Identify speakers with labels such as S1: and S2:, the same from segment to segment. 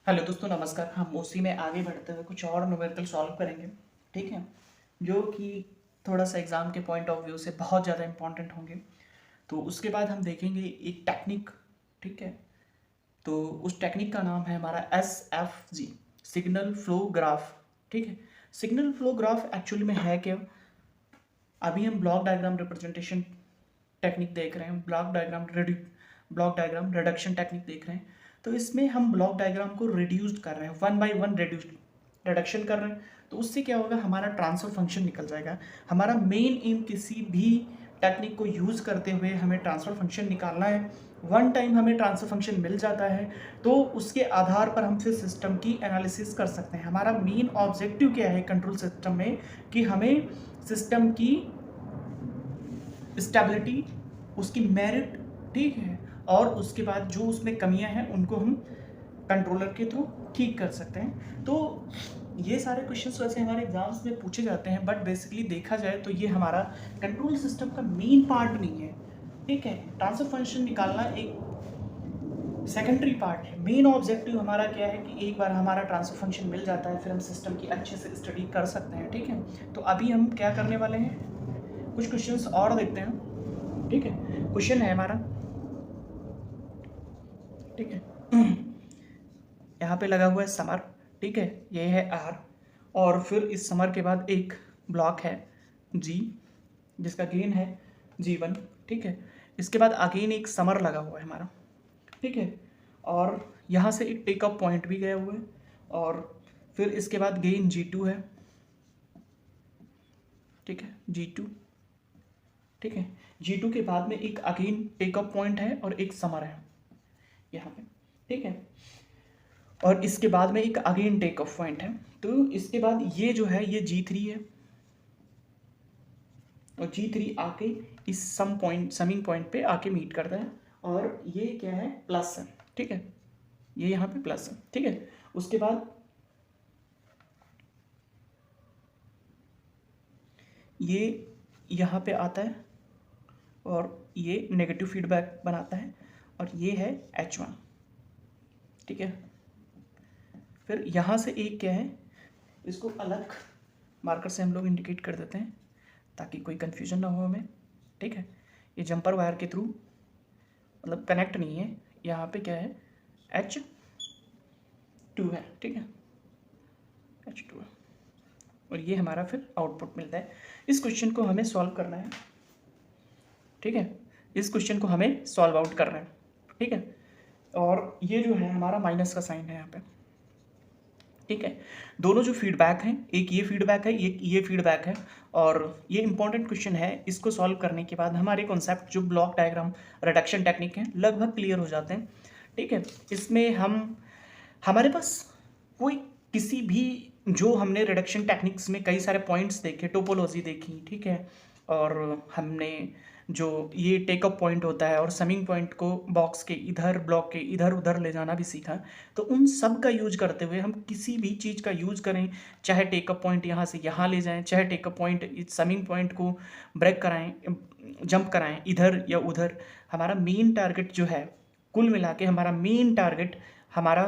S1: Hello दोस्तों, नमस्कार। हम उसी में आगे बढ़ते हुए कुछ और न्यूमेरिकल सॉल्व करेंगे। ठीक है, जो कि थोड़ा सा एग्ज़ाम के पॉइंट ऑफ व्यू से बहुत ज़्यादा इंपॉर्टेंट होंगे। तो उसके बाद हम देखेंगे एक टेक्निक। ठीक है, तो उस टेक्निक का नाम है हमारा SFG, सिग्नल फ्लो ग्राफ। ठीक है, सिग्नल फ्लो ग्राफ एक्चुअली में है क्या? अभी हम ब्लॉक डायग्राम रिप्रेजेंटेशन टेक्निक देख रहे हैं, ब्लॉक डायग्राम रिडक्शन टेक्निक देख रहे हैं। तो इसमें हम ब्लॉक डायग्राम को रिड्यूस्ड कर रहे हैं, वन बाय वन रिडक्शन कर रहे हैं। तो उससे क्या होगा, हमारा ट्रांसफर फंक्शन निकल जाएगा। हमारा मेन एम किसी भी टेक्निक को यूज़ करते हुए हमें ट्रांसफर फंक्शन निकालना है। वन टाइम हमें ट्रांसफर फंक्शन मिल जाता है तो उसके आधार पर हम फिर सिस्टम की एनालिसिस कर सकते हैं। हमारा मेन ऑब्जेक्टिव क्या है कंट्रोल सिस्टम में, कि हमें सिस्टम की स्टेबिलिटी, उसकी मेरिट, ठीक है, और उसके बाद जो उसमें कमियां हैं उनको हम कंट्रोलर के थ्रू ठीक कर सकते हैं। तो ये सारे क्वेश्चंस वैसे हमारे एग्जाम्स में पूछे जाते हैं, बट बेसिकली देखा जाए तो ये हमारा कंट्रोल सिस्टम का मेन पार्ट नहीं है। ठीक है, ट्रांसफर फंक्शन निकालना एक सेकेंडरी पार्ट है। मेन ऑब्जेक्टिव हमारा क्या है कि एक बार हमारा ट्रांसफर फंक्शन मिल जाता है फिर हम सिस्टम की अच्छे से स्टडी कर सकते हैं। ठीक है, तो अभी हम क्या करने वाले हैं, कुछ क्वेश्चंस और देखते हैं। ठीक है, क्वेश्चन है हमारा, ठीक है, यहाँ पे लगा हुआ है समर। ठीक है, ये है आर, और फिर इस समर के बाद एक ब्लॉक है जी, जिसका गेन है G1। ठीक है, इसके बाद अगेन एक समर लगा हुआ है हमारा। ठीक है, और यहाँ से एक टेक ऑफ पॉइंट भी गया हुआ है, और फिर इसके बाद गेन G2 है। ठीक है, G2। ठीक है, G2 के बाद में एक अगेन टेक ऑफ पॉइंट है और एक समर है यहाँ पे। ठीक है, और इसके बाद में एक अगेन टेक ऑफ पॉइंट है। तो इसके बाद ये जो है ये G3 है, और G3 आके इस समिंग पॉइंट पे आके मीट करता है, और ये क्या है, प्लस है। ठीक है, ये यहाँ पे प्लस है। ठीक है, उसके बाद ये यहाँ पे आता है और ये नेगेटिव फीडबैक बनाता है, और ये है H1। ठीक है, फिर यहाँ से एक क्या है, इसको अलग मार्कर से हम लोग इंडिकेट कर देते हैं ताकि कोई कन्फ्यूजन ना हो हमें। ठीक है, ये जंपर वायर के थ्रू मतलब कनेक्ट नहीं है, यहाँ पे क्या है, H2 है। ठीक है, H2 है, और ये हमारा फिर आउटपुट मिलता है। इस क्वेश्चन को हमें सॉल्व करना है। ठीक है, इस क्वेश्चन को हमें सॉल्व आउट करना है। ठीक है, और ये जो है हमारा माइनस का साइन है यहाँ पे। ठीक है, दोनों जो फीडबैक हैं, एक ये फीडबैक है, एक ये फीडबैक है, और ये इंपॉर्टेंट क्वेश्चन है। इसको सॉल्व करने के बाद हमारे कॉन्सेप्ट जो ब्लॉक डायग्राम रिडक्शन टेक्निक है लगभग क्लियर हो जाते हैं। ठीक है, इसमें हमारे पास कोई किसी भी, जो हमने रिडक्शन टेक्निक्स में कई सारे पॉइंट्स देखे, टोपोलॉजी देखी, ठीक है, और हमने जो ये टेकअप पॉइंट होता है और समिंग पॉइंट को बॉक्स के इधर, ब्लॉक के इधर उधर ले जाना भी सीखा। तो उन सब का यूज करते हुए हम किसी भी चीज़ का यूज करें, चाहे टेकअप पॉइंट यहाँ से यहाँ ले जाएं, चाहे टेकअप पॉइंट इस समिंग पॉइंट को ब्रेक कराएं, जंप कराएं इधर या उधर, हमारा मेन टारगेट जो है, कुल मिला के हमारा मेन टारगेट, हमारा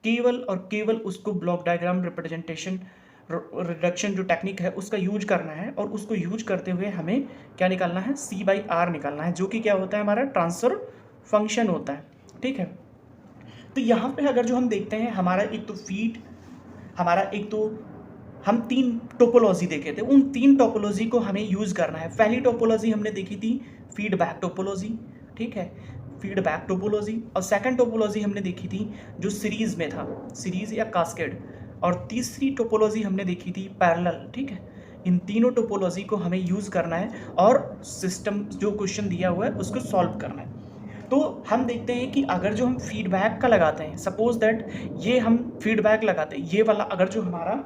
S1: केवल और केवल उसको ब्लॉक डायग्राम रिप्रेजेंटेशन रिडक्शन जो टेक्निक है उसका यूज करना है, और उसको यूज करते हुए हमें क्या निकालना है, C/R निकालना है, जो कि क्या होता है, हमारा ट्रांसफर फंक्शन होता है। ठीक है, तो यहाँ पे अगर जो हम देखते हैं, हमारा एक तो फीड, हमारा एक तो हम 3 टोपोलॉजी देखे थे, उन 3 टोपोलॉजी को हमें यूज करना है। पहली टोपोलॉजी हमने देखी थी फीडबैक टोपोलॉजी। ठीक है, फीडबैक टोपोलॉजी, और सेकंड टोपोलॉजी हमने देखी थी जो सीरीज में था, सीरीज या कास्केड, और तीसरी टोपोलॉजी हमने देखी थी पैरेलल। ठीक है, इन तीनों टोपोलॉजी को हमें यूज करना है और सिस्टम जो क्वेश्चन दिया हुआ है उसको सॉल्व करना है। तो हम देखते हैं कि अगर जो हम फीडबैक का लगाते हैं, सपोज दैट ये हम फीडबैक लगाते हैं, ये वाला अगर जो हमारा,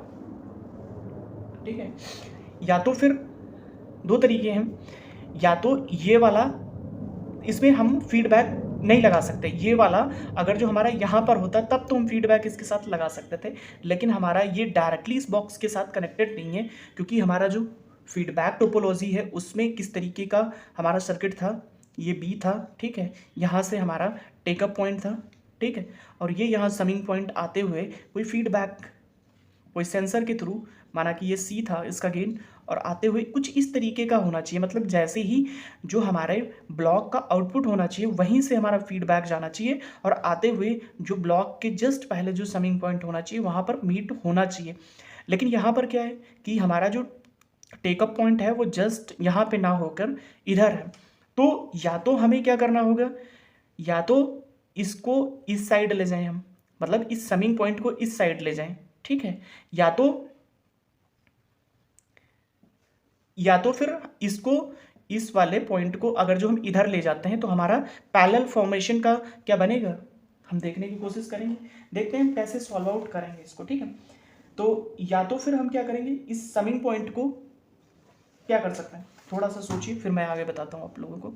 S1: ठीक है, या तो फिर दो तरीके हैं, या तो ये वाला, इसमें हम फीडबैक नहीं लगा सकते, ये वाला अगर जो हमारा यहाँ पर होता तब तो हम फीडबैक इसके साथ लगा सकते थे, लेकिन हमारा ये डायरेक्टली इस बॉक्स के साथ कनेक्टेड नहीं है, क्योंकि हमारा जो फीडबैक टोपोलॉजी है उसमें किस तरीके का हमारा सर्किट था, ये B था। ठीक है, यहाँ से हमारा टेकअप पॉइंट था, ठीक है। और ये यहाँ समिंग पॉइंट आते हुए कोई फीडबैक कोई सेंसर के थ्रू, माना कि ये सी था इसका गेन, और आते हुए कुछ इस तरीके का होना चाहिए, मतलब जैसे ही जो हमारे ब्लॉक का आउटपुट होना चाहिए वहीं से हमारा फीडबैक जाना चाहिए, और आते हुए जो ब्लॉक के जस्ट पहले जो समिंग पॉइंट होना चाहिए वहाँ पर मीट होना चाहिए। लेकिन यहाँ पर क्या है कि हमारा जो टेकअप पॉइंट है वो जस्ट यहाँ पे ना होकर इधर है। तो या तो हमें क्या करना होगा, या तो इसको इस साइड ले जाएं हम, मतलब इस समिंग पॉइंट को इस साइड ले जाएं, ठीक है, या तो फिर इसको इस वाले पॉइंट को अगर जो हम इधर ले जाते हैं तो हमारा पैरेलल फॉर्मेशन का क्या बनेगा, हम देखने की कोशिश करेंगे, देखते हैं कैसे सॉल्व आउट करेंगे इसको, ठीक है। तो या तो फिर हम क्या करेंगे, इस समिंग पॉइंट को क्या कर सकते हैं, थोड़ा सा सोचिए फिर मैं आगे बताता हूँ आप लोगों को।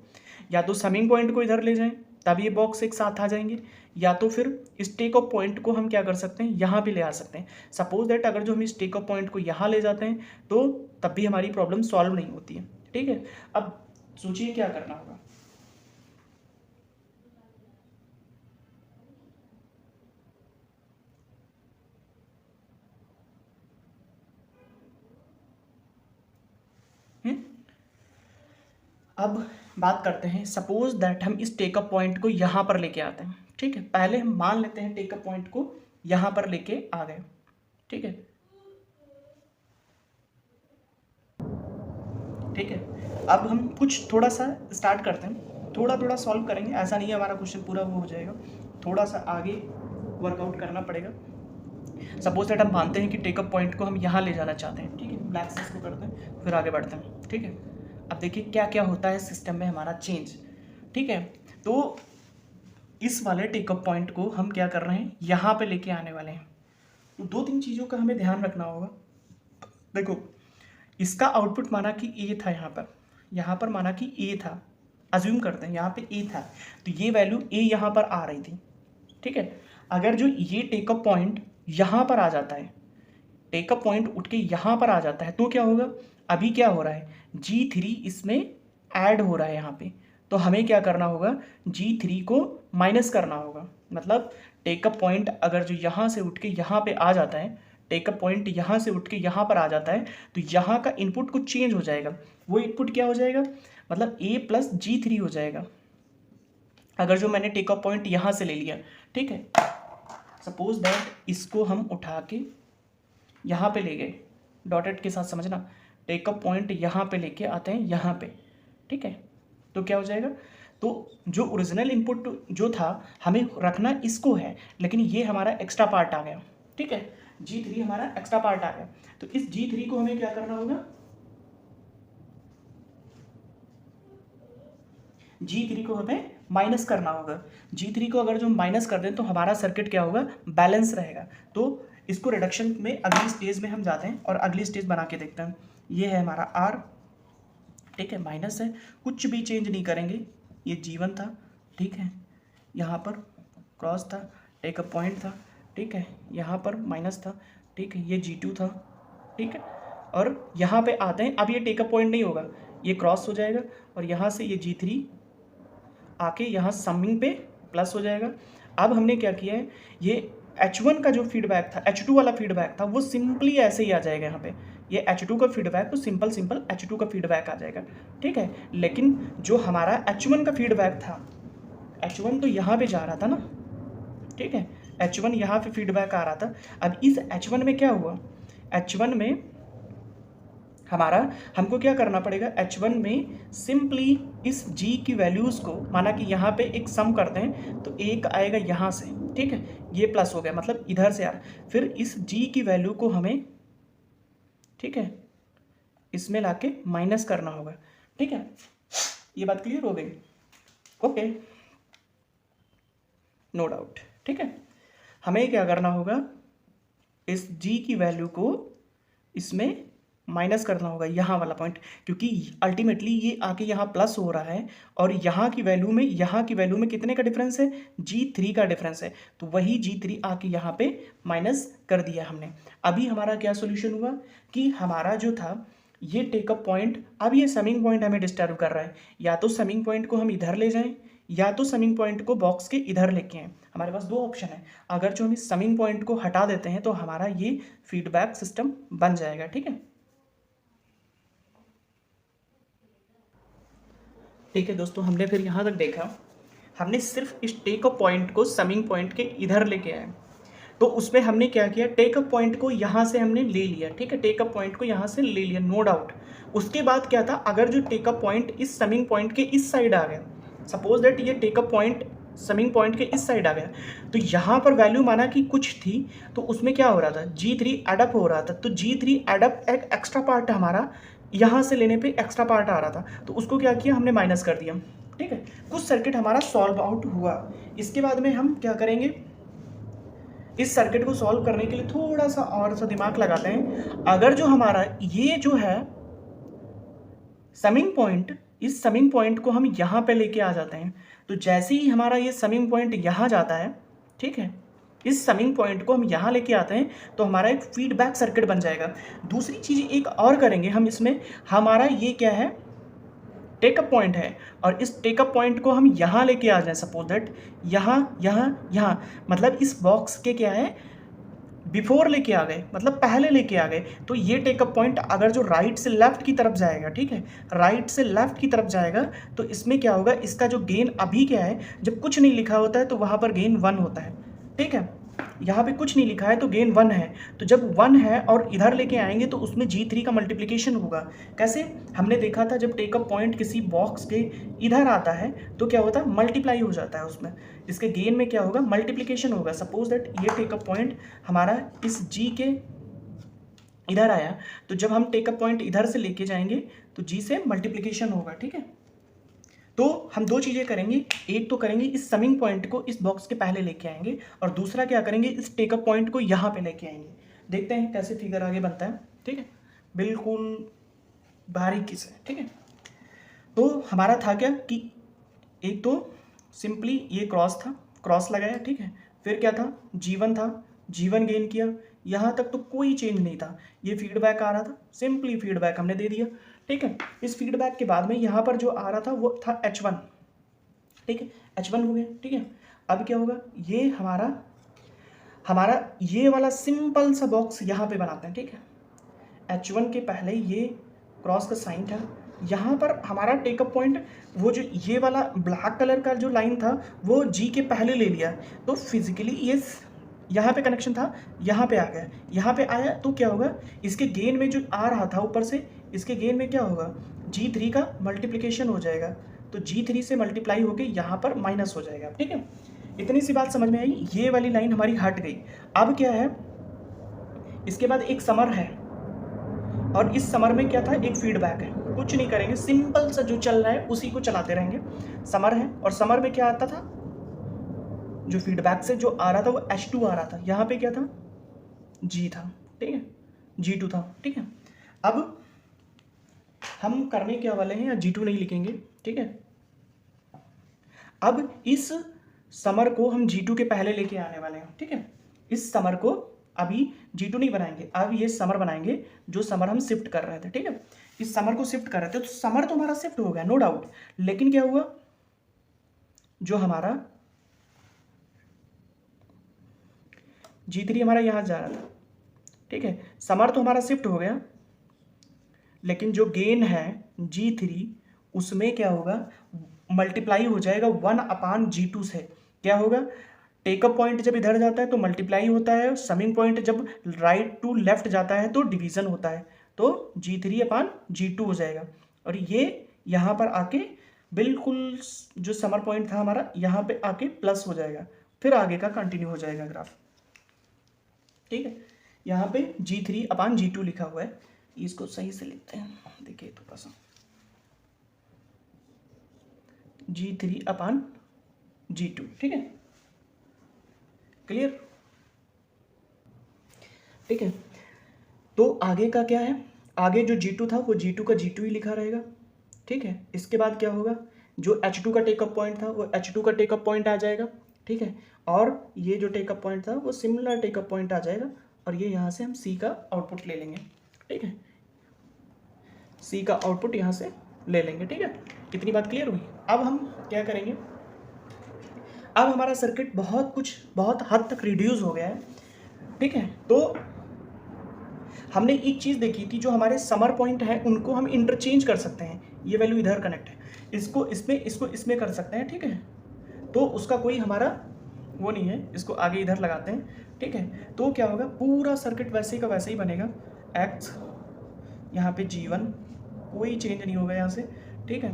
S1: या तो समिंग पॉइंट को इधर ले जाएं तब ये बॉक्स एक साथ आ जाएंगे, या तो फिर इस टेक ऑफ पॉइंट को हम क्या कर सकते हैं, यहाँ भी ले आ सकते हैं। सपोज दैट अगर जो हम इस टेक ऑफ पॉइंट को यहाँ ले जाते हैं तो तब भी हमारी प्रॉब्लम सॉल्व नहीं होती है, ठीक है। अब सोचिए क्या करना होगा। अब बात करते हैं, सपोज दैट हम इस टेकअप पॉइंट को यहाँ पर लेके आते हैं, ठीक है। पहले हम मान लेते हैं टेकअप पॉइंट को यहाँ पर लेके आ गए, ठीक है, ठीक है। अब हम कुछ थोड़ा सा स्टार्ट करते हैं, थोड़ा थोड़ा सॉल्व करेंगे, ऐसा नहीं है हमारा क्वेश्चन पूरा वो हो जाएगा, थोड़ा सा आगे वर्कआउट करना पड़ेगा। सपोज दैट हम मानते हैं कि टेकअप पॉइंट को हम यहाँ ले जाना चाहते हैं, ठीक है, ब्लैक से इसको करते हैं फिर आगे बढ़ते हैं, ठीक है। अब देखिए क्या क्या होता है सिस्टम में हमारा चेंज, ठीक है। तो इस वाले टेकअप पॉइंट को हम क्या कर रहे हैं, यहाँ पे लेके आने वाले हैं। तो दो तीन चीज़ों का हमें ध्यान रखना होगा। देखो, इसका आउटपुट माना कि ए था, यहाँ पर माना कि ए था, अज्यूम करते हैं यहाँ पे ए था, तो ये वैल्यू ए यहाँ पर आ रही थी, ठीक है। अगर जो ये टेकअप पॉइंट यहाँ पर आ जाता है, टेकअप पॉइंट उठ के यहाँ पर आ जाता है, तो क्या होगा, अभी क्या हो रहा है, G3 इसमें ऐड हो रहा है यहाँ पे, तो हमें क्या करना होगा, G3 को माइनस करना होगा। मतलब टेकअप पॉइंट अगर जो यहाँ से उठ के यहाँ पे आ जाता है, टेकअप पॉइंट यहाँ से उठ के यहाँ पर आ जाता है, तो यहाँ का इनपुट कुछ चेंज हो जाएगा। वो इनपुट क्या हो जाएगा, मतलब A प्लस G3 हो जाएगा, अगर जो मैंने टेकअप पॉइंट यहाँ से ले लिया, ठीक है। सपोज दैट इसको हम उठा के यहाँ पे ले गए, डॉटेड के साथ समझना, टेकअप पॉइंट यहाँ पे लेके आते हैं यहाँ पे, ठीक है। तो क्या हो जाएगा, तो जो ओरिजिनल इनपुट जो था हमें रखना इसको है, लेकिन ये हमारा एक्स्ट्रा पार्ट आ गया, ठीक है, G3 हमारा एक्स्ट्रा पार्ट आ गया। तो इस G3 को हमें क्या करना होगा, G3 को हमें माइनस करना होगा। G3 को अगर जो माइनस कर दें तो हमारा सर्किट क्या होगा, बैलेंस रहेगा। तो इसको रिडक्शन में अगली स्टेज में हम जाते हैं और अगली स्टेज बना के देखते हैं। ये है हमारा R, ठीक है, माइनस है, कुछ भी चेंज नहीं करेंगे, ये G1 था, ठीक है, यहाँ पर क्रॉस था, टेकअप पॉइंट था, ठीक है, यहाँ पर माइनस था, ठीक है, ये G2 था, ठीक है। और यहाँ पे आते हैं, अब ये टेकअप पॉइंट नहीं होगा, ये क्रॉस हो जाएगा और यहाँ से ये G3 आके यहाँ समिंग पे प्लस हो जाएगा। अब हमने क्या किया है, ये H1 का जो फीडबैक था, H2 वाला फीडबैक था, वो सिंपली ऐसे ही आ जाएगा यहाँ पे, ये H2 का फीडबैक तो सिंपल H2 का फीडबैक आ जाएगा, ठीक है। लेकिन जो हमारा H1 का फीडबैक था, H1 तो यहाँ पे जा रहा था ना, ठीक है, H1 यहाँ पे फीडबैक आ रहा था। अब इस H1 में क्या हुआ, H1 में हमारा हमको क्या करना पड़ेगा, H1 में सिंपली इस G की वैल्यूज़ को, माना कि यहाँ पे एक सम करते हैं तो एक आएगा यहाँ से, ठीक है, ये प्लस हो गया, मतलब इधर से आ रहा, फिर इस G की वैल्यू को हमें, ठीक है, इसमें लाके माइनस करना होगा, ठीक है। ये बात क्लियर हो गई, ओके, नो डाउट, ठीक है। हमें क्या करना होगा, इस G की वैल्यू को इसमें माइनस करना होगा, यहाँ वाला पॉइंट, क्योंकि अल्टीमेटली ये आके यहाँ प्लस हो रहा है और यहाँ की वैल्यू में कितने का डिफरेंस है, G3 का डिफरेंस है, तो वही G3 आके यहाँ पे माइनस कर दिया हमने। अभी हमारा क्या सोल्यूशन हुआ कि हमारा जो था ये टेकअप पॉइंट, अब ये समिंग पॉइंट हमें डिस्टर्ब कर रहा है, या तो समिंग पॉइंट को हम इधर ले जाएं या तो समिंग पॉइंट को बॉक्स के इधर लेके आए। हमारे पास दो ऑप्शन है, अगर जो हम इस समिंग पॉइंट को हटा देते हैं तो हमारा ये फीडबैक सिस्टम बन जाएगा। ठीक है, ठीक है दोस्तों, हमने फिर यहाँ तक देखा, हमने सिर्फ इस टेक अप पॉइंट को समिंग पॉइंट के इधर लेके आए, तो उसमें हमने क्या किया, टेक अप पॉइंट को यहाँ से हमने ले लिया। ठीक है, टेक अप पॉइंट को यहाँ से ले लिया, नो डाउट। उसके बाद क्या था, अगर जो टेक अप पॉइंट इस समिंग पॉइंट के इस साइड आ गया, सपोज दैट ये take up point summing point के इस साइड आ गया, तो यहाँ पर वैल्यू माना कि कुछ थी, तो उसमें क्या हो रहा था, G3 एडअप हो रहा था। तो G3 एडअप एक एक्स्ट्रा पार्ट हमारा यहाँ से लेने पे एक्स्ट्रा पार्ट आ रहा था, तो उसको क्या किया, हमने माइनस कर दिया। ठीक है, कुछ सर्किट हमारा सॉल्व आउट हुआ। इसके बाद में हम क्या करेंगे, इस सर्किट को सॉल्व करने के लिए थोड़ा सा और सा दिमाग लगाते हैं। अगर जो हमारा ये जो है समिंग पॉइंट, इस समिंग पॉइंट को हम यहाँ पे लेके आ जाते हैं, तो जैसे ही हमारा ये समिंग पॉइंट यहाँ जाता है, ठीक है, इस समिंग पॉइंट को हम यहाँ लेके आते हैं, तो हमारा एक फीडबैक सर्किट बन जाएगा। दूसरी चीज़ एक और करेंगे हम इसमें, हमारा ये क्या है, टेकअप पॉइंट है, और इस टेकअप पॉइंट को हम यहाँ लेके आ जाए, सपोज दैट यहाँ यहाँ यहाँ, मतलब इस बॉक्स के क्या है, बिफोर लेके आ गए, मतलब पहले लेके आ गए। तो ये टेकअप पॉइंट अगर जो राइट से लेफ्ट की तरफ जाएगा, ठीक है, राइट से लेफ्ट की तरफ जाएगा, तो इसमें क्या होगा, इसका जो गेन अभी क्या है, जब कुछ नहीं लिखा होता है तो वहाँ पर गेन 1 होता है। ठीक है, यहाँ पे कुछ नहीं लिखा है तो गेन 1 है, तो जब 1 है और इधर लेके आएंगे तो उसमें G3 का मल्टीप्लिकेशन होगा। कैसे, हमने देखा था जब टेकअप पॉइंट किसी बॉक्स के इधर आता है तो क्या होता है, मल्टीप्लाई हो जाता है, उसमें इसके गेन में क्या होगा, मल्टीप्लिकेशन होगा। सपोज दैट ये टेकअप पॉइंट हमारा इस G के इधर आया, तो जब हम टेकअप पॉइंट इधर से लेके जाएंगे तो G से मल्टीप्लिकेशन होगा। ठीक है, तो हम दो चीज़ें करेंगे, एक तो करेंगे इस समिंग पॉइंट को इस बॉक्स के पहले लेके आएंगे, और दूसरा क्या करेंगे, इस टेकअप पॉइंट को यहाँ पे लेके आएंगे। देखते हैं कैसे फिगर आगे बनता है। ठीक है, बिल्कुल बारीकी से। ठीक है, तो हमारा था क्या कि एक तो सिंपली ये क्रॉस था, क्रॉस लगाया। ठीक है, फिर क्या था, G1 था, G1 गेन किया, यहाँ तक तो कोई चेंज नहीं था, ये फीडबैक आ रहा था, सिंपली फीडबैक हमने दे दिया। ठीक है, इस फीडबैक के बाद में यहाँ पर जो आ रहा था वो था H1। ठीक है, H1 हो गया। ठीक है, अब क्या होगा, ये हमारा हमारा ये वाला सिंपल सा बॉक्स यहाँ पे बनाते हैं। ठीक है, H1 के पहले ये क्रॉस का साइन था, यहाँ पर हमारा टेकअप पॉइंट, वो जो ये वाला ब्लैक कलर का जो लाइन था वो G के पहले ले लिया, तो फिजिकली ये यहाँ पे कनेक्शन था, यहाँ पे आ गया, यहाँ पे आया, तो क्या होगा, इसके गेन में जो आ रहा था ऊपर से, इसके गेन में क्या होगा, G3 का मल्टीप्लिकेशन हो जाएगा, तो G3 से मल्टीप्लाई होके यहाँ पर माइनस हो जाएगा। ठीक है, इतनी सी बात समझ में आई, ये वाली लाइन हमारी हट गई। अब क्या है, इसके बाद एक समर है, और इस समर में क्या था, एक फीडबैक है। कुछ नहीं करेंगे, सिंपल सा जो चल रहा है उसी को चलाते रहेंगे। समर है, और समर में क्या आता था, जो फीडबैक से जो आ रहा था वो H2 आ रहा था, यहाँ पे क्या था, G था। ठीक है, G2 था। ठीक है, अब हम करने क्या वाले हैं, या G2 नहीं लिखेंगे। ठीक है, अब इस समर को हम G2 के पहले लेके आने वाले हैं। ठीक है, इस समर को अभी G2 नहीं बनाएंगे, अब ये समर बनाएंगे, जो समर हम शिफ्ट कर रहे थे। ठीक है, इस समर को शिफ्ट कर रहे थे, तो समर तो हमारा शिफ्ट हो गया, नो डाउट, लेकिन क्या हुआ, जो हमारा G3 हमारा यहाँ जा रहा था। ठीक है, समर तो हमारा शिफ्ट हो गया, लेकिन जो गेन है G3 उसमें क्या होगा, मल्टीप्लाई हो जाएगा 1/G2 से। क्या होगा, टेकअप पॉइंट जब इधर जाता है तो मल्टीप्लाई होता है, समिंग पॉइंट जब राइट टू लेफ्ट जाता है तो डिवीजन होता है, तो G3/G2 हो जाएगा। और ये यहाँ पर आके बिल्कुल जो समर पॉइंट था हमारा, यहाँ पे आके प्लस हो जाएगा, फिर आगे का कंटिन्यू हो जाएगा ग्राफ। ठीक है, यहाँ पे G3/G2 लिखा हुआ है, इसको सही से लिखते हैं, देखिए थोड़ा सा, G3/G2। ठीक है, क्लियर। ठीक है, तो आगे का क्या है, आगे जो G2 था वो G2 का G2 ही लिखा रहेगा। ठीक है, इसके बाद क्या होगा, जो H2 का टेकअप पॉइंट था वो H2 का टेकअप पॉइंट आ जाएगा। ठीक है, और ये जो टेकअप पॉइंट था वो सिमिलर टेकअप पॉइंट आ जाएगा, और ये यहाँ से हम C का आउटपुट ले लेंगे। ठीक है, C का आउटपुट यहाँ से ले लेंगे। ठीक है, कितनी बात क्लियर हुई। अब हम क्या करेंगे, अब हमारा सर्किट बहुत हद तक रिड्यूस हो गया है, ठीक है। तो हमने एक चीज़ देखी थी, जो हमारे समर पॉइंट है उनको हम इंटरचेंज कर सकते हैं। ये वैल्यू इधर कनेक्ट है, इसको इसमें कर सकते हैं, ठीक है। तो उसका कोई हमारा वो नहीं है, इसको आगे इधर लगाते हैं, ठीक है। तो क्या होगा, पूरा सर्किट वैसे का वैसे ही बनेगा। एक्स यहाँ पे G1 कोई चेंज नहीं होगा यहाँ से, ठीक है।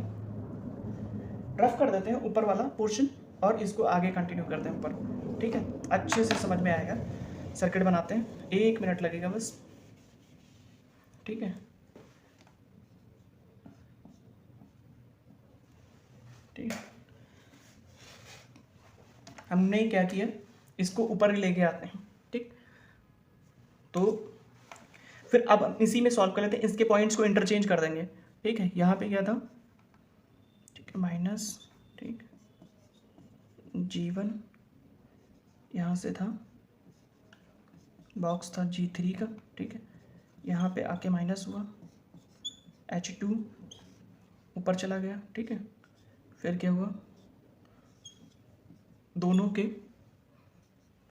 S1: रफ कर देते हैं ऊपर वाला पोर्शन और इसको आगे कंटिन्यू करते हैं ऊपर, ठीक है। अच्छे से समझ में आएगा। सर्किट बनाते हैं, 1 मिनट लगेगा बस, ठीक है। ठीक है, हमने क्या किया, इसको ऊपर ही लेके आते हैं, ठीक। तो फिर अब हम इसी में सॉल्व कर लेते हैं, इसके पॉइंट्स को इंटरचेंज कर देंगे, ठीक है। यहाँ पे क्या था, ठीक है, माइनस, ठीक, G1 यहाँ से था, बॉक्स था G3 का, ठीक है। यहाँ पे आके माइनस हुआ, H2 ऊपर चला गया, ठीक है। फिर क्या हुआ, दोनों के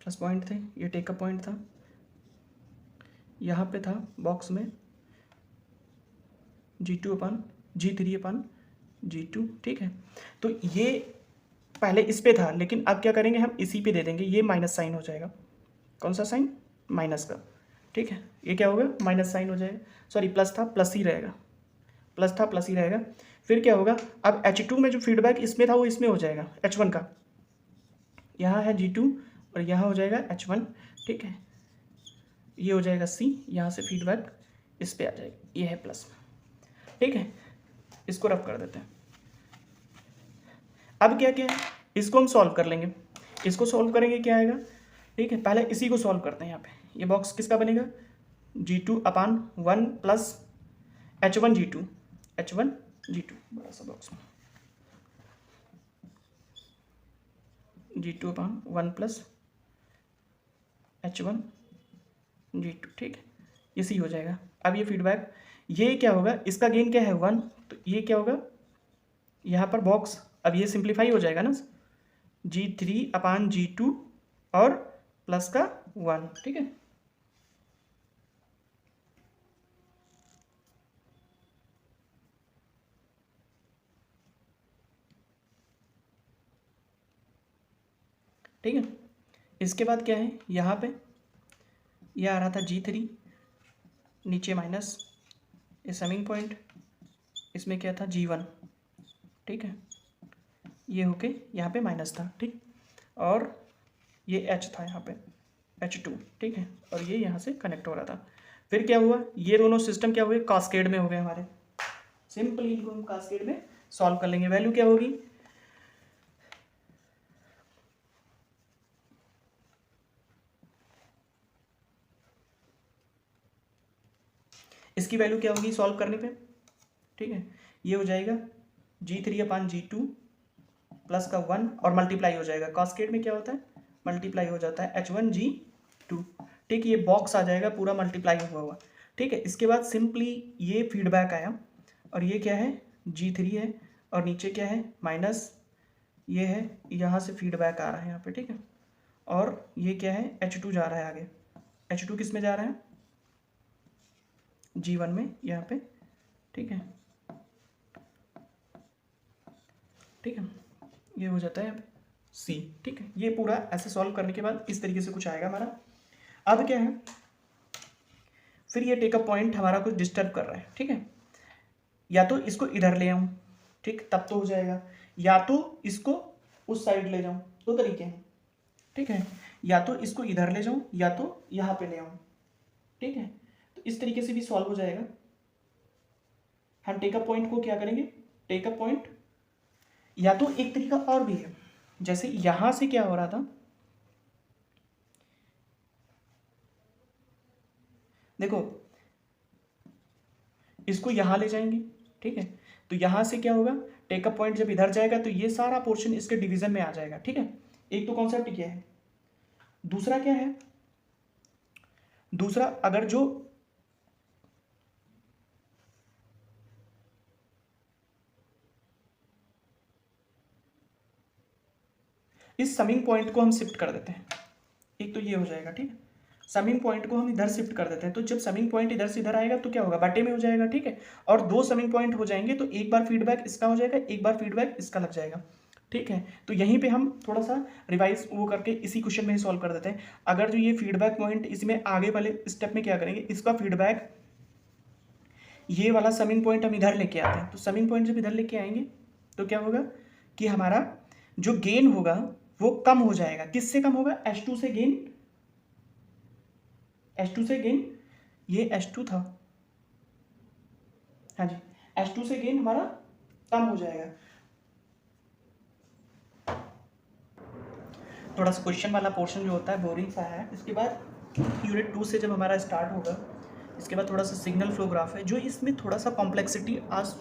S1: प्लस पॉइंट थे, ये टेकअप पॉइंट था, यहाँ पे था बॉक्स में G3/G2, ठीक है। तो ये पहले इस पे था, लेकिन अब क्या करेंगे, हम इसी पे दे देंगे, ये माइनस साइन हो जाएगा। कौन सा साइन, माइनस का, ठीक है। ये क्या होगा, माइनस साइन हो जाएगा, सॉरी प्लस था, प्लस ही रहेगा, प्लस था प्लस ही रहेगा। फिर क्या होगा, अब H2 में जो फीडबैक इसमें था वो इसमें हो जाएगा, H1 का, यहाँ है G2 और यहाँ हो जाएगा H1, ठीक है। ये हो जाएगा C, यहाँ से फीडबैक इस पे आ जाएगा, ये है प्लस, ठीक है। इसको रफ कर देते हैं। अब क्या क्या है, इसको हम सॉल्व कर लेंगे। इसको सॉल्व करेंगे क्या आएगा, ठीक है। पहले इसी को सॉल्व करते हैं। यहाँ पे ये बॉक्स किसका बनेगा, G2/1 प्लस H1G2, बड़ा सा बॉक्स में G2/1 प्लस H1G2, ठीक है। ये सी हो जाएगा। अब ये फीडबैक, ये क्या होगा, इसका गेन क्या है 1, तो ये क्या होगा, यहाँ पर बॉक्स, अब ये सिंप्लीफाई हो जाएगा ना, G3/G2 और प्लस का 1, ठीक है। ठीक है, इसके बाद क्या है, यहाँ पे ये आ रहा था G3, नीचे माइनस, ये समिंग पॉइंट, इसमें क्या था G1, ठीक है। ये होके यहाँ पे माइनस था, ठीक। और ये H था यहाँ पे, H2, ठीक है। और ये यहाँ से कनेक्ट हो रहा था। फिर क्या हुआ, ये दोनों सिस्टम क्या हुए, कास्केड में हो गए हमारे। सिंपली इनको हम कास्केड में सॉल्व कर लेंगे। वैल्यू क्या होगी, इसकी वैल्यू क्या होगी सॉल्व करने पे, ठीक है। ये हो जाएगा G3/G2 प्लस का 1 और मल्टीप्लाई हो जाएगा। कास्केड में क्या होता है, मल्टीप्लाई हो जाता है, H1G2, ठीक। ये बॉक्स आ जाएगा पूरा मल्टीप्लाई हुआ हुआ, ठीक है। इसके बाद सिंपली ये फीडबैक आया और ये क्या है, G3 है और नीचे क्या है माइनस, ये है, यहाँ से फीडबैक आ रहा है यहाँ पे, ठीक है। और ये क्या है, H2 जा रहा है आगे, H2 किस में जा रहा है, G1 में यहाँ पे, ठीक है। ठीक है, ये हो जाता है यहाँ पे C, ठीक है। ये पूरा ऐसे सॉल्व करने के बाद इस तरीके से कुछ आएगा हमारा। अब क्या है, फिर ये टेकअप पॉइंट हमारा कुछ डिस्टर्ब कर रहा है, ठीक है। या तो इसको इधर ले आऊँ, ठीक, तब तो हो जाएगा, या तो इसको उस साइड ले जाऊँ, दो तरीके हैं, ठीक है। या तो इसको इधर ले जाऊँ या तो यहाँ पे ले आऊँ, ठीक है। तो इस तरीके से भी सॉल्व हो जाएगा। हम टेकअप पॉइंट को क्या करेंगे, टेकअप पॉइंट, या तो एक तरीका और भी है, जैसे यहां से क्या हो रहा था, देखो इसको यहां ले जाएंगे, ठीक है। तो यहां से क्या होगा, टेकअप पॉइंट जब इधर जाएगा तो ये सारा पोर्शन इसके डिवीजन में आ जाएगा, ठीक है। एक तो कॉन्सेप्ट क्या है, दूसरा क्या है, दूसरा अगर जो इस समिंग पॉइंट को हम शिफ्ट कर देते हैं, एक तो ये हो जाएगा, ठीक है। समिंग पॉइंट को हम इधर शिफ्ट कर देते हैं, तो जब समिंग पॉइंट इधर से इधर आएगा तो क्या होगा, बटे में हो जाएगा, ठीक है। और दो समिंग पॉइंट हो जाएंगे तो एक बार फीडबैक इसका हो जाएगा, एक बार फीडबैक इसका लग जाएगा, ठीक है। तो यहीं पे हम थोड़ा सा रिवाइज वो करके इसी क्वेश्चन में ही सॉल्व कर देते हैं। अगर जो ये फीडबैक पॉइंट, इसमें आगे वाले स्टेप में क्या करेंगे, इसका फीडबैक ये वाला समिंग पॉइंट हम इधर लेके आते हैं। तो समिंग पॉइंट जब इधर लेके आएंगे तो क्या होगा कि हमारा जो गेन होगा वो कम हो जाएगा। किससे कम होगा, H2 से गेन, H2 से गेन, ये H2 था, हाँ जी, H2 से गेन हमारा कम हो जाएगा। थोड़ा सा क्वेश्चन वाला पोर्शन जो होता है बोरिंग सा है। इसके बाद यूनिट 2 से जब हमारा स्टार्ट होगा, इसके बाद थोड़ा सा सिग्नल फ्लो ग्राफ है, जो इसमें थोड़ा सा कॉम्प्लेक्सिटी आज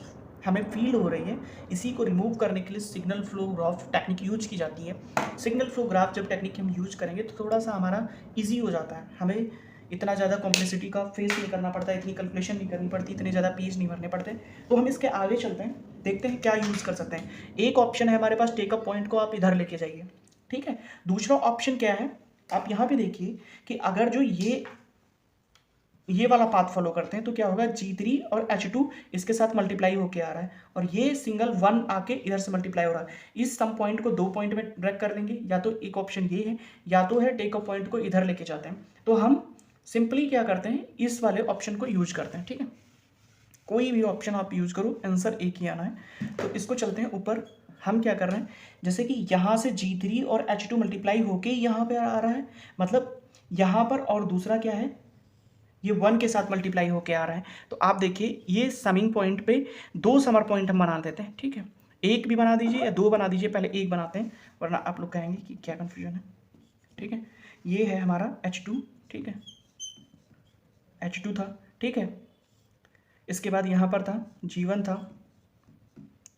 S1: हमें फील हो रही है। इसी को रिमूव करने के लिए signal flow graph technique use की जाती है। सिग्नल फ्लो ग्राफ जब टेक्निक हम यूज करेंगे तो थोड़ा सा हमारा ईजी हो जाता है, हमें इतना ज़्यादा कॉम्प्लेक्सिटी का फेस नहीं करना पड़ता, इतनी कैलकुलेशन नहीं करनी पड़ती, इतने ज़्यादा पेज नहीं भरने पड़ते। तो हम इसके आगे चलते हैं, देखते हैं क्या यूज़ कर सकते हैं। एक ऑप्शन है हमारे पास, टेकअप पॉइंट को आप इधर लेके जाइए, ठीक है। दूसरा ऑप्शन क्या है, आप यहाँ पे देखिए कि अगर जो ये वाला पाथ फॉलो करते हैं तो क्या होगा, G3 और H2 इसके साथ मल्टीप्लाई होके आ रहा है और ये सिंगल 1 आके इधर से मल्टीप्लाई हो रहा है। इस सम पॉइंट को 2 पॉइंट में ब्रेक कर लेंगे, या तो एक ऑप्शन ये है, या तो है टेकअप पॉइंट को इधर लेके जाते हैं। तो हम सिंपली क्या करते हैं, इस वाले ऑप्शन को यूज करते हैं, ठीक है। कोई भी ऑप्शन आप यूज करो, आंसर एक ही आना है। तो इसको चलते हैं ऊपर, हम क्या कर रहे हैं, जैसे कि यहाँ से G3 और H2 मल्टीप्लाई होके यहाँ पे आ रहा है, मतलब यहाँ पर, और दूसरा क्या है, ये 1 के साथ मल्टीप्लाई होके आ रहा है। तो आप देखिए ये समिंग पॉइंट पे 2 समर पॉइंट हम बना देते हैं, ठीक है। एक भी बना दीजिए या 2 बना दीजिए, पहले एक बनाते हैं वरना आप लोग कहेंगे कि क्या कन्फ्यूजन है, ठीक है। ये है हमारा H2, ठीक है, H2 था, ठीक है। इसके बाद यहाँ पर था G1 था,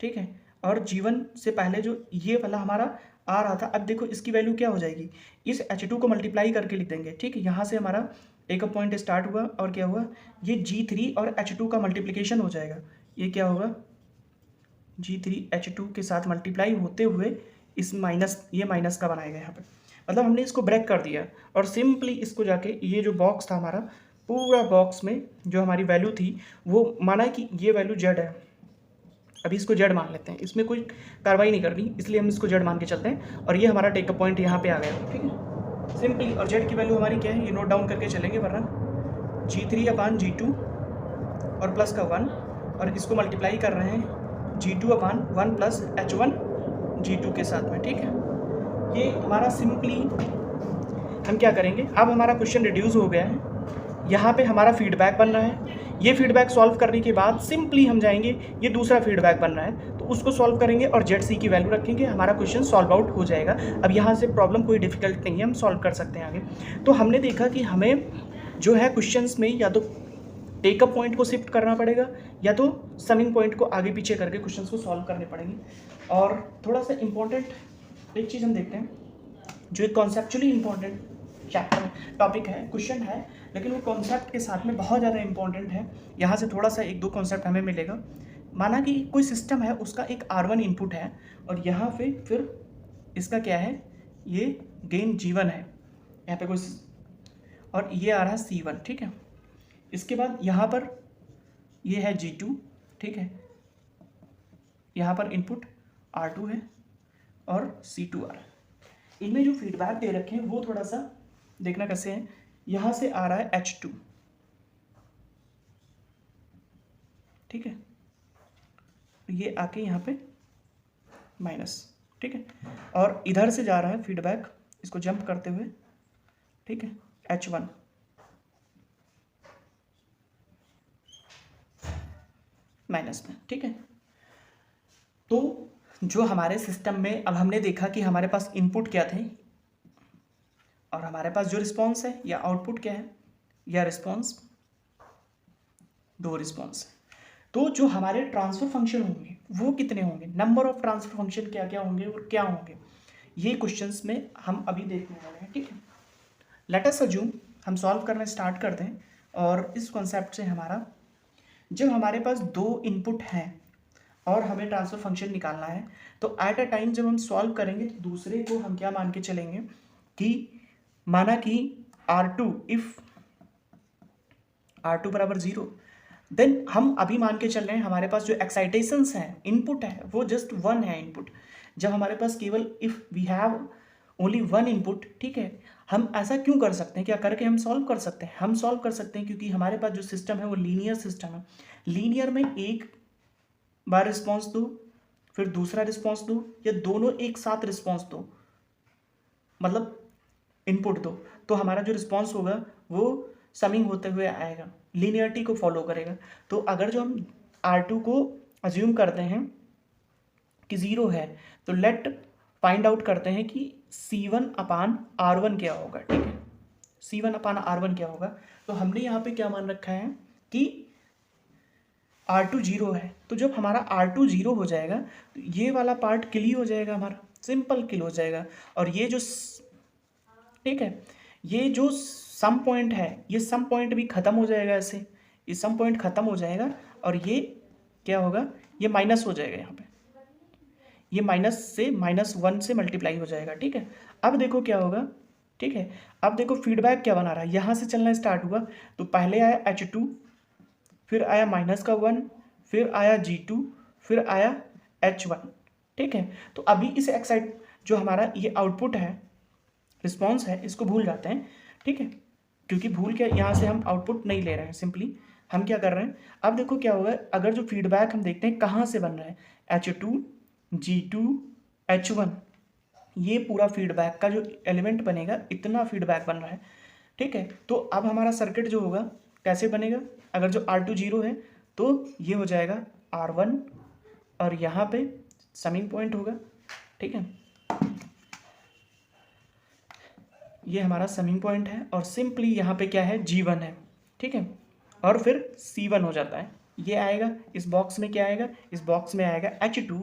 S1: ठीक है। और G1 से पहले जो ये वाला हमारा आ रहा था, अब देखो इसकी वैल्यू क्या हो जाएगी, इस H2 को मल्टीप्लाई करके लिख देंगे, ठीक है। यहाँ से हमारा एक पॉइंट स्टार्ट हुआ और क्या हुआ, ये G3 और H2 का मल्टीप्लिकेशन हो जाएगा। ये क्या होगा, G3 H2 के साथ मल्टीप्लाई होते हुए इस माइनस, ये माइनस का बनाएगा यहाँ पे, मतलब हमने इसको ब्रेक कर दिया। और सिंपली इसको जाके ये जो बॉक्स था हमारा, पूरा बॉक्स में जो हमारी वैल्यू थी वो माना कि ये वैल्यू Z है, अभी इसको Z मान लेते हैं, इसमें कोई कार्रवाई नहीं करनी, इसलिए हम इसको Z मान के चलते हैं। और ये हमारा टेकअप पॉइंट यहाँ पे आ गया, ठीक है, सिंपली। और Z की वैल्यू हमारी क्या है, ये नोट डाउन करके चलेंगे, वरना G3 अपान G2 और प्लस का 1, और इसको मल्टीप्लाई कर रहे हैं G2 अपान 1 प्लस H1 G2 के साथ में, ठीक है। ये हमारा सिंपली हम क्या करेंगे, अब हमारा क्वेश्चन रिड्यूस हो गया है, यहाँ पे हमारा फीडबैक बन रहा है। ये फीडबैक सॉल्व करने के बाद सिंपली हम जाएंगे, ये दूसरा फीडबैक बन रहा है तो उसको सॉल्व करेंगे और ZC की वैल्यू रखेंगे, हमारा क्वेश्चन सॉल्व आउट हो जाएगा। अब यहाँ से प्रॉब्लम कोई डिफिकल्ट नहीं है, हम सॉल्व कर सकते हैं आगे। तो हमने देखा कि हमें जो है क्वेश्चंस में या तो टेकअप पॉइंट को शिफ्ट करना पड़ेगा या तो समिंग पॉइंट को आगे पीछे करके क्वेश्चंस को सॉल्व करने पड़ेंगे। और थोड़ा सा इंपॉर्टेंट एक चीज़ हम देखते हैं, जो एक कॉन्सेप्चुअली इंपॉर्टेंट चैप्टर टॉपिक है, क्वेश्चन है, लेकिन वो कॉन्सेप्ट के साथ में बहुत ज़्यादा इंपॉर्टेंट है। यहाँ से थोड़ा सा 1-2 कॉन्सेप्ट हमें मिलेगा। माना कि कोई सिस्टम है, उसका एक R1 इनपुट है और यहाँ पे फिर इसका क्या है, ये गेन G1 है यहाँ पे कोई, और ये आ रहा है C1, ठीक है। इसके बाद यहाँ पर ये है G2, ठीक है, यहाँ पर इनपुट R2 है और C2 आ रहा है। इनमें जो फीडबैक दे रखे हैं वो थोड़ा सा देखना कैसे है। यहाँ से आ रहा है H2, ठीक है, ये आके यहाँ पे माइनस, ठीक है, और इधर से जा रहा है फीडबैक, इसको जंप करते हुए, ठीक है, H1, माइनस में, ठीक है। तो जो हमारे सिस्टम में अब हमने देखा कि हमारे पास इनपुट क्या थे और हमारे पास जो रिस्पॉन्स है या आउटपुट क्या है या रिस्पॉन्स, 2 रिस्पॉन्स है। तो जो हमारे ट्रांसफर फंक्शन होंगे वो कितने होंगे, नंबर ऑफ ट्रांसफर फंक्शन क्या क्या होंगे और क्या होंगे, ये क्वेश्चंस में हम अभी देखने वाले हैं, ठीक है। लेट अस अज्यूम हम सॉल्व करना स्टार्ट करते हैं और इस कॉन्सेप्ट से हमारा, जब हमारे पास 2 इनपुट हैं और हमें ट्रांसफर फंक्शन निकालना है। तो एट अ टाइम जब हम सॉल्व करेंगे तो दूसरे को हम क्या मान के चलेंगे कि माना कि R2 इफ R2 बराबर 0, देन हम अभी मान के चल रहे हैं हमारे पास जो एक्साइटेशंस हैं, इनपुट है, वो जस्ट 1 है इनपुट। जब हमारे पास केवल if we have only 1 input, ठीक है, हम ऐसा क्यों कर सकते हैं, क्या करके हम सॉल्व कर सकते हैं? हम सॉल्व कर सकते हैं क्योंकि हमारे पास जो सिस्टम है वो लीनियर सिस्टम है। लीनियर में एक बार रिस्पॉन्स दो, फिर दूसरा रिस्पॉन्स दो, या दोनों एक साथ रिस्पॉन्स दो, मतलब इनपुट दो, तो हमारा जो रिस्पॉन्स होगा वो समिंग होते हुए आएगा, लीनियरिटी को फॉलो करेगा। तो अगर जो हम R2 को अज्यूम करते हैं कि 0 है, तो लेट फाइंड आउट करते हैं कि C1/R1 क्या होगा, ठीक है, C1/R1 क्या होगा। तो हमने यहाँ पे क्या मान रखा है कि R2 0 है, तो जब हमारा R2 0 हो जाएगा तो ये वाला पार्ट किल ही हो जाएगा, हमारा सिंपल किल हो जाएगा। और ये जो ठीक है, ये जो सम पॉइंट है, ये सम पॉइंट भी ख़त्म हो जाएगा ऐसे, ये सम पॉइंट ख़त्म हो जाएगा और ये क्या होगा, ये माइनस हो जाएगा यहाँ पे, ये माइनस से -1 से मल्टीप्लाई हो जाएगा, ठीक है। अब देखो क्या होगा, ठीक है, अब देखो फीडबैक क्या बना रहा है, यहाँ से चलना स्टार्ट हुआ तो पहले आया H2, फिर आया -1, फिर आया G2, फिर आया H1, ठीक है। तो अभी इस एक्साइट जो हमारा ये आउटपुट है, रिस्पॉन्स है, इसको भूल जाते हैं, ठीक है, क्योंकि भूल के यहाँ से हम आउटपुट नहीं ले रहे हैं, सिंपली हम क्या कर रहे हैं। अब देखो क्या होगा, अगर जो फीडबैक हम देखते हैं कहाँ से बन रहा है, H2, G2, H1, ये पूरा फीडबैक का जो एलिमेंट बनेगा, इतना फीडबैक बन रहा है, ठीक है। तो अब हमारा सर्किट जो होगा कैसे बनेगा, अगर जो R2 0 है तो ये हो जाएगा R1 और यहाँ पे समिंग पॉइंट होगा, ठीक है, ये हमारा समिंग पॉइंट है और सिंपली यहाँ पे क्या है, G1 है, ठीक है, और फिर C1 हो जाता है, ये आएगा इस बॉक्स में, क्या आएगा इस बॉक्स में आएगा H2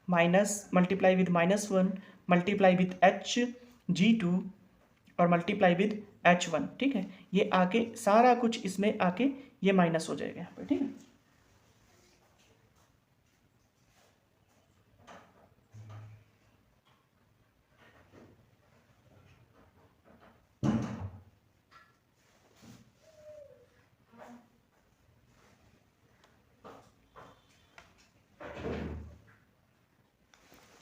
S1: minus multiply with -1 multiply with G2 और मल्टीप्लाई विद H1, ठीक है, ये आके सारा कुछ इसमें आके ये माइनस हो जाएगा यहाँ पे, ठीक है।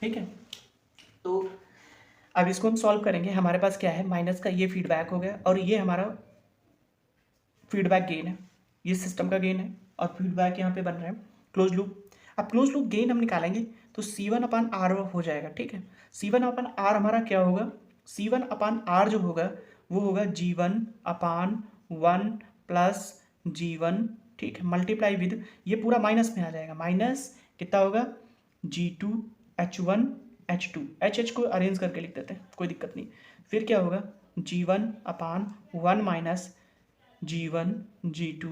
S1: ठीक है, तो अब इसको हम सॉल्व करेंगे। हमारे पास क्या है, माइनस का ये फीडबैक हो गया और ये हमारा फीडबैक गेन है, ये सिस्टम का गेन है और फीडबैक यहाँ पे बन रहा है क्लोज लूप। अब क्लोज लूप गेन हम निकालेंगे तो C1/R हो जाएगा, ठीक है। C1/R हमारा क्या होगा, C1/R जो होगा वो होगा G1/1 प्लस G1, ठीक है, मल्टीप्लाई विद, ये पूरा माइनस में आ जाएगा, माइनस कितना होगा G2 H1 H2, H को अरेंज करके लिख देते हैं, कोई दिक्कत नहीं। फिर क्या होगा G1/1 minus G1 G2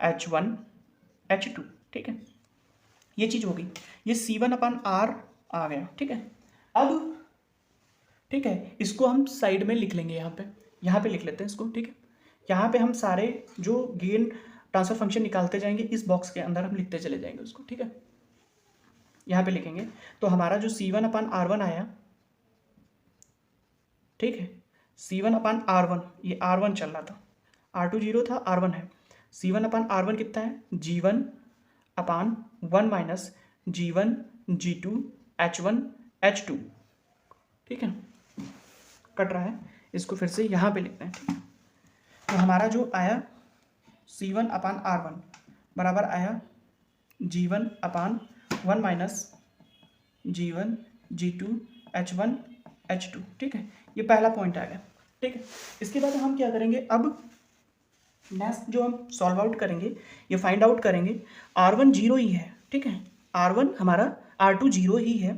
S1: H1 H2, ठीक है, ये चीज़ हो गई, ये C1/R आ गया, ठीक है। अब ठीक है, इसको हम साइड में लिख लेंगे, यहाँ पे लिख लेते हैं इसको, ठीक है। यहाँ पे हम सारे जो गेन ट्रांसफर फंक्शन निकालते जाएंगे, इस बॉक्स के अंदर हम लिखते चले जाएंगे उसको, ठीक है। यहाँ पे लिखेंगे तो हमारा जो C1/R1 आया, ठीक है, C1/R1, ये R1 चल रहा था, R2 0 था, R1 है, C1/R1 कितना है G1/1 minus G1 G2 H1 H2, ठीक है, कट रहा है, इसको फिर से यहाँ पे लिखते हैं, ठीक है। तो हमारा जो आया C1/R1 बराबर आया G1/1 minus G1 G2 H1 H2, ठीक है, ये पहला पॉइंट आ गया, ठीक है। इसके बाद हम क्या करेंगे, अब नेक्स्ट जो हम सॉल्व आउट करेंगे, ये फाइंड आउट करेंगे R1 0 ही है, ठीक है, R1 हमारा R2 0 ही है।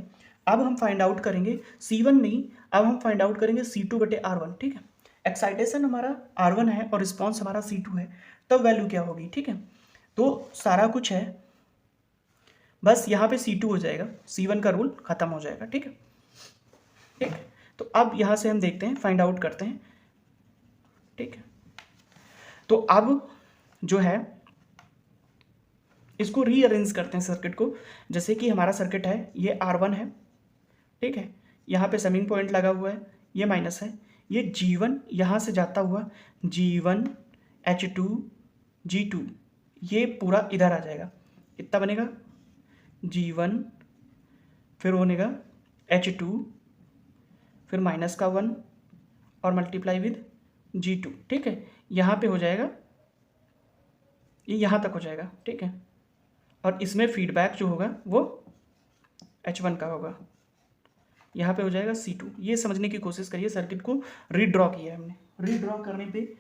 S1: अब हम फाइंड आउट करेंगे C1 नहीं, अब हम फाइंड आउट करेंगे C2/R1, ठीक है। एक्साइटेशन हमारा R1 है और रिस्पॉन्स हमारा C2 है, तब वैल्यू क्या होगी, ठीक है। तो सारा कुछ है, बस यहाँ पे C2 हो जाएगा, C1 का रूल खत्म हो जाएगा, ठीक है, ठीक है। तो अब यहाँ से हम देखते हैं, फाइंड आउट करते हैं, ठीक है। तो अब जो है इसको रीअरेंज करते हैं सर्किट को। जैसे कि हमारा सर्किट है, ये R1 है, ठीक है, यहाँ पे समिंग पॉइंट लगा हुआ है, ये माइनस है, ये G1 यहाँ से जाता हुआ G1 H2 G2 ये पूरा इधर आ जाएगा। कितना बनेगा? G1 फिर बनेगा H2 फिर माइनस का 1 और मल्टीप्लाई विद G2, ठीक है। यहाँ पे हो जाएगा, ये यहाँ तक हो जाएगा, ठीक है। और इसमें फीडबैक जो होगा वो H1 का होगा, यहाँ पे हो जाएगा C2। ये समझने की कोशिश करिए, सर्किट को रीड्रॉ किया है हमने। रीड्रॉ करने पे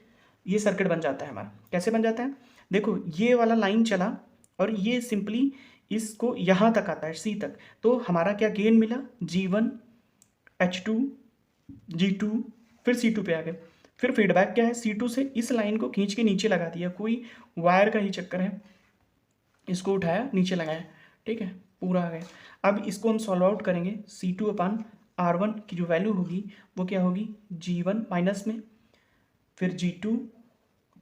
S1: ये सर्किट बन जाता है हमारा। कैसे बन जाता है? देखो, ये वाला लाइन चला और ये सिंपली इसको यहाँ तक आता है, C तक। तो हमारा क्या गेन मिला? G1 H2 G2 फिर C2 पे आ गए। फिर फीडबैक क्या है? C2 से इस लाइन को खींच के नीचे लगा दिया, कोई वायर का ही चक्कर है, इसको उठाया नीचे लगाया, ठीक है, पूरा आ गया। अब इसको हम सॉल्व आउट करेंगे। C2 अपान R1 की जो वैल्यू होगी वो क्या होगी? G1 माइनस में, फिर G2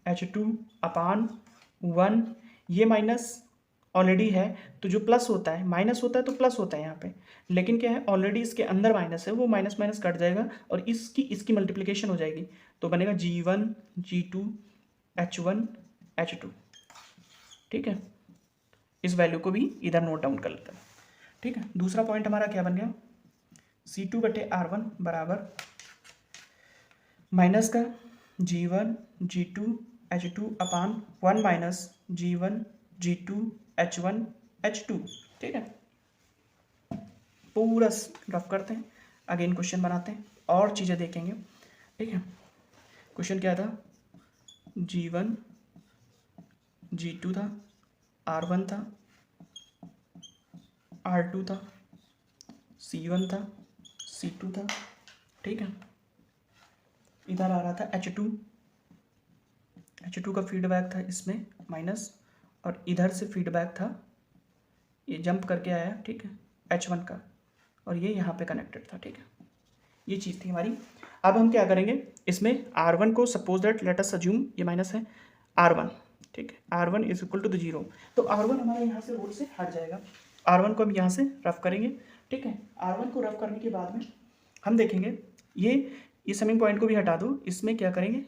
S1: H2 अपान 1, ये माइनस ऑलरेडी है तो जो प्लस होता है, माइनस होता है तो प्लस होता है यहाँ पे, लेकिन क्या है, ऑलरेडी इसके अंदर माइनस है, वो माइनस माइनस कट जाएगा और इसकी मल्टीप्लिकेशन हो जाएगी, तो बनेगा G1 G2 H1 H2, ठीक है। इस वैल्यू को भी इधर नोट डाउन कर लेते हैं, ठीक है। दूसरा पॉइंट हमारा क्या बन गया? C2 बटे R1 बराबर माइनस का G1 G2 H2 अपान 1 minus G1 G2 H1 H2, ठीक है। पूरा रफ करते हैं, अगेन क्वेश्चन बनाते हैं और चीज़ें देखेंगे, ठीक है। क्वेश्चन क्या था? G1 G2 था, R1 था, R2 था, C1 था, C2 था, ठीक है। इधर आ रहा था H2 का फीडबैक था इसमें माइनस, और इधर से फीडबैक था, ये जंप करके आया, ठीक है, H1 का, और ये यहाँ पे कनेक्टेड था, ठीक है। ये चीज़ थी हमारी। अब हम क्या करेंगे, इसमें R1 को suppose that let us assume ये माइनस है R1, ठीक है, R1 is equal to the 0, तो R1 हमारा यहाँ से रोड से हट जाएगा। R1 को हम यहाँ से रफ करेंगे, ठीक है। R1 को रफ करने के बाद में हम देखेंगे ये समिंग पॉइंट को भी हटा दो, इसमें क्या करेंगे,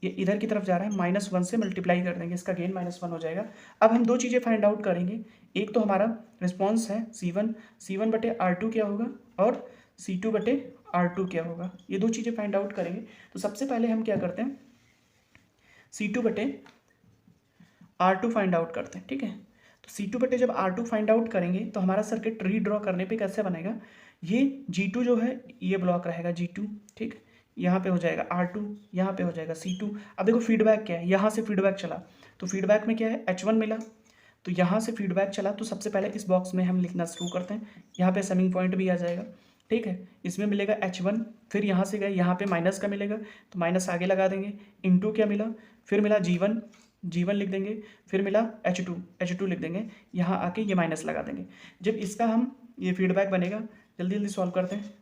S1: ये इधर की तरफ जा रहा है, -1 से मल्टीप्लाई कर देंगे, इसका गेन -1 हो जाएगा। अब हम दो चीज़ें फाइंड आउट करेंगे, एक तो हमारा रिस्पॉन्स है C1 बटे R2 क्या होगा, और C2 बटे R2 क्या होगा, ये दो चीज़ें फाइंड आउट करेंगे। तो सबसे पहले हम क्या करते हैं, C2 बटे R2 फाइंड आउट करते हैं, ठीक है। तो C2 बटे जब R2 फाइंड आउट करेंगे तो हमारा सर्किट रीड्रॉ करने पे कैसे बनेगा, ये G2 जो है ये ब्लॉक रहेगा G2, ठीक है, यहाँ पे हो जाएगा R2, यहाँ पे हो जाएगा C2। अब देखो फीडबैक क्या है, यहाँ से फीडबैक चला तो फीडबैक में क्या है, H1 मिला, तो यहाँ से फीडबैक चला तो सबसे पहले इस बॉक्स में हम लिखना शुरू करते हैं, यहाँ पे समिंग पॉइंट भी आ जाएगा, ठीक है। इसमें मिलेगा H1, फिर यहाँ से गए, यहाँ पे माइनस का मिलेगा तो माइनस आगे लगा देंगे, इनटू क्या मिला, फिर मिला G1 लिख देंगे, फिर मिला H2 लिख देंगे, यहाँ आके ये माइनस लगा देंगे। जब इसका हम ये फीडबैक बनेगा, जल्दी जल्दी सॉल्व करते हैं,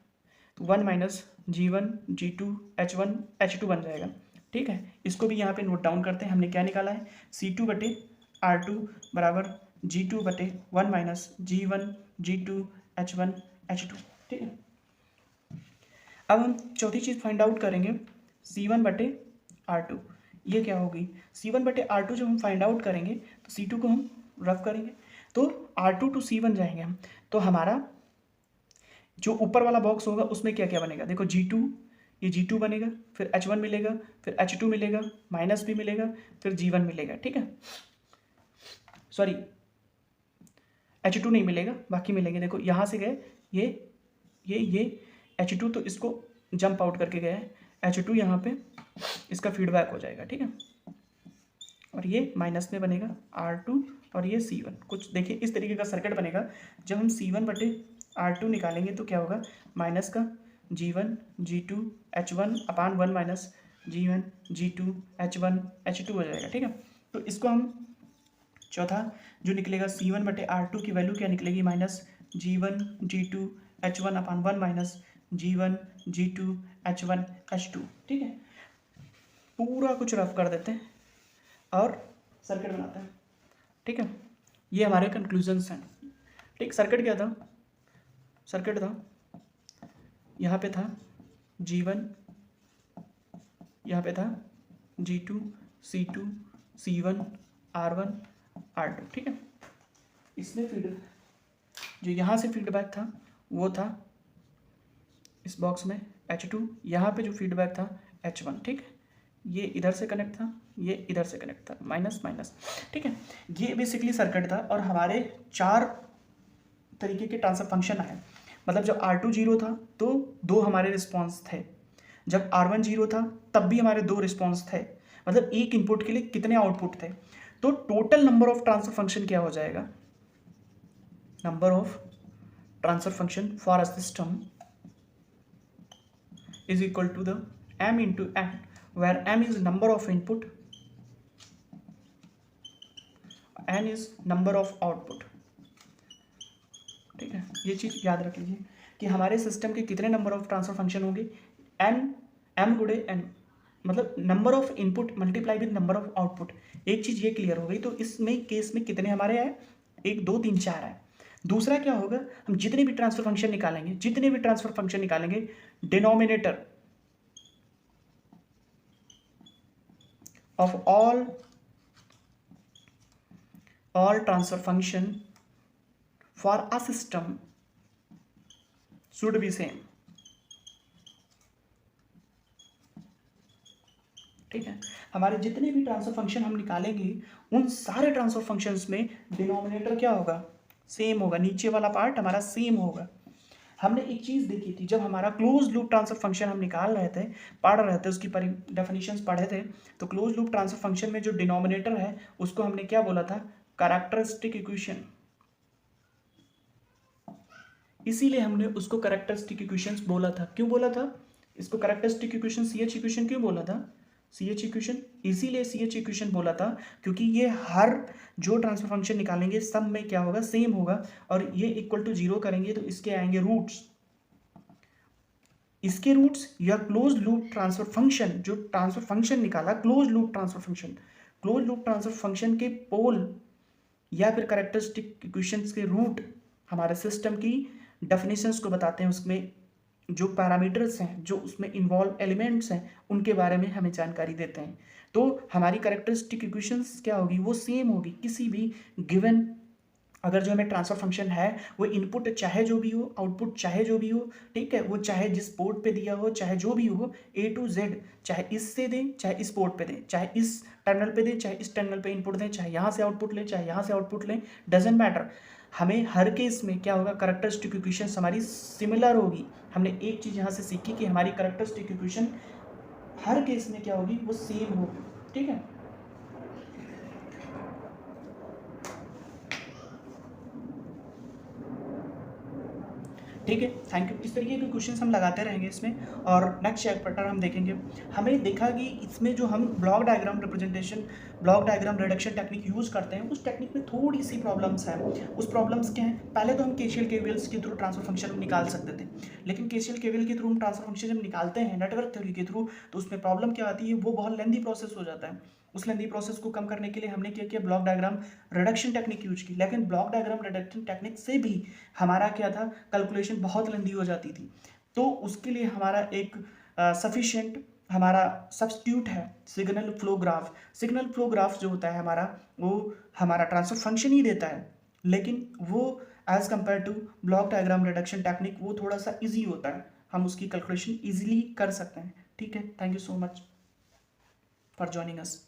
S1: तो 1 minus G1 G2 H1 H2 बन जाएगा, ठीक है। इसको भी यहाँ पे नोट डाउन करते हैं, हमने क्या निकाला है, C2 बटे R2 बराबर G2 बटे 1 minus G1 G2 H1 H2, ठीक है। अब हम चौथी चीज़ फाइंड आउट करेंगे, C1 बटे R2, ये क्या होगी, C1 बटे R2 जब हम फाइंड आउट करेंगे तो C2 को हम रफ करेंगे, तो R2 टू C1 जाएंगे हम, तो हमारा जो ऊपर वाला बॉक्स होगा उसमें क्या क्या बनेगा, देखो G2, ये G2 बनेगा, फिर H1 मिलेगा, फिर H2 मिलेगा, माइनस भी मिलेगा, फिर G1 मिलेगा, ठीक है, सॉरी H2 नहीं मिलेगा, बाकी मिलेंगे। देखो यहाँ से गए ये H2, तो इसको जंप आउट करके गया है, H2 यहाँ पे इसका फीडबैक हो जाएगा, ठीक है, और ये माइनस में बनेगा R2 और ये C1। कुछ देखिए इस तरीके का सर्किट बनेगा। जब हम C1 बटे R2 निकालेंगे तो क्या होगा, माइनस का G1 G2 H1 अपान 1 minus G1 G2 H1 H2 हो जाएगा, ठीक है। तो इसको हम चौथा जो निकलेगा C1 बटे R2 की वैल्यू क्या निकलेगी, माइनस G1 G2 H1 अपान 1 minus G1 G2 H1 H2, ठीक है। पूरा कुछ रफ कर देते हैं और सर्किट बनाते हैं, ठीक है। ये हमारे कंक्लूजन्स हैं। ठीक, सर्किट क्या था, सर्किट था यहाँ पे था G1, यहाँ पे था G2, C2, C1, R1, R2। ठीक है, इसमें फीड जो यहाँ से फीडबैक था वो था इस बॉक्स में H2, यहाँ पे जो फीडबैक था H1। ठीक है, ये इधर से कनेक्ट था, ये इधर से कनेक्ट था, माइनस माइनस। ठीक है, ये बेसिकली सर्किट था और हमारे 4 तरीके के ट्रांसफर फंक्शन आए। मतलब जब R2 जीरो था तो 2 हमारे रिस्पॉन्स थे, जब R1 जीरो था तब भी हमारे 2 रिस्पॉन्स थे। मतलब एक इनपुट के लिए कितने आउटपुट थे। तो total number of transfer function क्या हो जाएगा, number of transfer function for a system is equal to the m into n, where m is number of input, n is number of output। ठीक है, ये चीज़ याद रख लीजिए कि हमारे सिस्टम के कितने नंबर ऑफ ट्रांसफर फंक्शन होंगे, n, m गुणे n, मतलब number of input multiply with number of output. एक चीज़ ये क्लियर हो गई। तो इसमें केस में कितने हमारे आए, 1 2 3 4 आए। दूसरा क्या होगा, हम जितने भी ट्रांसफर फंक्शन निकालेंगे, जितने भी ट्रांसफर फंक्शन निकालेंगे, denominator of all transfer function for a system should be same। ठीक है, हमारे जितने भी ट्रांसफर फंक्शन हम निकालेंगे उन सारे ट्रांसफर फंक्शंस में डिनोमिनेटर क्या होगा, सेम होगा, नीचे वाला पार्ट हमारा सेम होगा। हमने एक चीज़ देखी थी, जब हमारा क्लोज लूप ट्रांसफर फंक्शन हम निकाल रहे थे, पढ़ रहे थे, उसकी डेफिनेशंस पढ़े थे, तो क्लोज लूप ट्रांसफर फंक्शन में जो डिनोमिनेटर है उसको हमने क्या बोला था, कैरेक्टरिस्टिक इक्वेशन। इसीलिए हमने उसको कैरेक्टरिस्टिक इक्वेशंस बोला था। क्यों बोला था इसको कैरेक्टरिस्टिक इक्वेशन, CH इक्वेशन क्यों बोला था, CH इक्वेशन इसीलिए CH इक्वेशन बोला था क्योंकि ये हर जो ट्रांसफर फंक्शन निकालेंगे सब में क्या होगा, सेम होगा। और ये इक्वल टू 0 करेंगे तो इसके आएंगे रूट्स, इसके रूट्स या क्लोज लूप ट्रांसफर फंक्शन, जो ट्रांसफर फंक्शन निकाला close loop transfer function, close loop transfer function के पोल या फिर कैरेक्टरिस्टिक इक्वेशंस के रूट हमारे सिस्टम की डेफिनेशंस को बताते हैं। उसमें जो पैरामीटर्स हैं, जो उसमें इन्वॉल्व एलिमेंट्स हैं, उनके बारे में हमें जानकारी देते हैं। तो हमारी कैरेक्टरिस्टिक इक्वेशंस क्या होगी, वो सेम होगी किसी भी गिवन, अगर जो हमें ट्रांसफर फंक्शन है वो इनपुट चाहे जो भी हो, आउटपुट चाहे जो भी हो, ठीक है, वो चाहे जिस पोर्ट पे दिया हो, चाहे जो भी हो, A to Z, चाहे इससे दें, चाहे इस पोर्ट पे दें, चाहे इस टर्मिनल पे दें, चाहे इस टर्मिनल पे इनपुट दें, चाहे यहाँ से आउटपुट लें, चाहे यहाँ से आउटपुट लें, डजेंट मैटर। हमें हर केस में क्या होगा, कैरेक्टरिस्टिक इक्वेशन हमारी सिमिलर होगी। हमने एक चीज़ यहाँ से सीखी कि हमारी कैरेक्टरिस्टिक इक्वेशन हर केस में क्या होगी, वो सेम होगी। ठीक है, ठीक है, थैंक यू। इस तरीके के क्वेश्चंस हम लगाते रहेंगे इसमें, और नेक्स्ट चैप्टर हम देखेंगे। हमें देखा कि इसमें जो हम block diagram representation, block diagram reduction technique use करते हैं, उस टेक्निक में थोड़ी सी प्रॉब्लम्स हैं। उस प्रॉब्लम्स क्या हैं, पहले तो हम केसीएल केवीएल्स के थ्रू ट्रांसफर फंक्शन निकाल सकते थे, लेकिन केसीएल केवीएल के थ्रू हम ट्रांसफर फंक्शन जब निकालते हैं नेटवर्क थ्योरी के थ्रू, तो उसमें प्रॉब्लम क्या आती है, वो बहुत लेंदी प्रोसेस हो जाता है। उस लेंदी प्रोसेस को कम करने के लिए हमने क्या किया, block diagram reduction technique use की। लेकिन ब्लॉक डायग्राम रिडक्शन टेक्निक से भी हमारा क्या था, कैलकुलेशन बहुत लेंदी हो जाती थी। तो उसके लिए हमारा एक सफिशिएंट हमारा सब्स्टिट्यूट है signal flow graph. Signal flow graph जो होता है हमारा, वो हमारा ट्रांसफर फंक्शन ही देता है, लेकिन वो as compare to block diagram reduction technique वो थोड़ा सा ईजी होता है, हम उसकी कैलकुलेशन ईजिली कर सकते हैं। ठीक है, thank you so much for joining us.